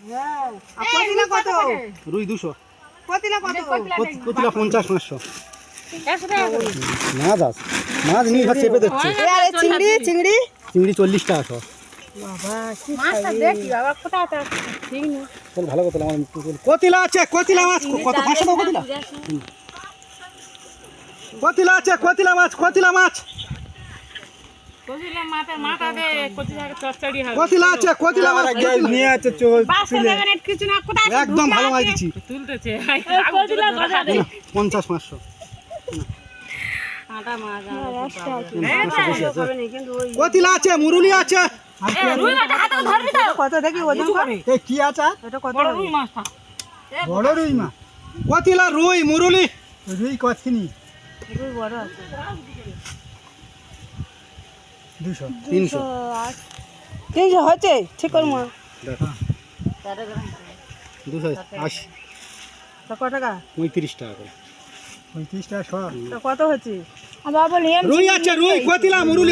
কতিলা কত? রুই 200। কতিলা কত? কতিলা 50-500। মাছ আছে, মাছ নিয়ে ঘর চেপে দিচ্ছে। আর এই চিংড়ি চিংড়ি চিংড়ি 40 টাকা শো। বাবা কি মাছটা দেখি বাবা কোথায় আছে ঠিক না। চল ভালো কথা আমার কতিলা আছে, কতিলা মাছ কত 500 দাও কতিলা। কতিলা আছে, কতিলা মাছ, কতিলা মাছ। কতিলা মাথার মাথা দে কতিলা চচ্চড়ি হবে। কতিলা আছে, কতিলা মাছ নিয়ে আছে চল। কিছু না কোথায় একদম ভালো মাছ দিচ্ছি। তুলতেছে কতিলা কথা দে 50-500। কাঁটা মাছ কতিলা আছে, মুরুলি আছে। রুই মাছ হাতে ধরবি তো কত দেখি ওজন করে এই কি আছে? এটা কত? বড় রুই মাছটা বড় রুই মাছ। কতিলা, রুই, মুরুলি। রুই কতখানি? রুই বড় আছে 200 300 300 হচ্ছে ঠিক করব। দেখা 280 তা কত টাকা? 35 টাকা করে। 35 টাকা শো। তা কত হচ্ছে? বাবা বলি রুই আছে, রুই, কতিলা, মুরুলি।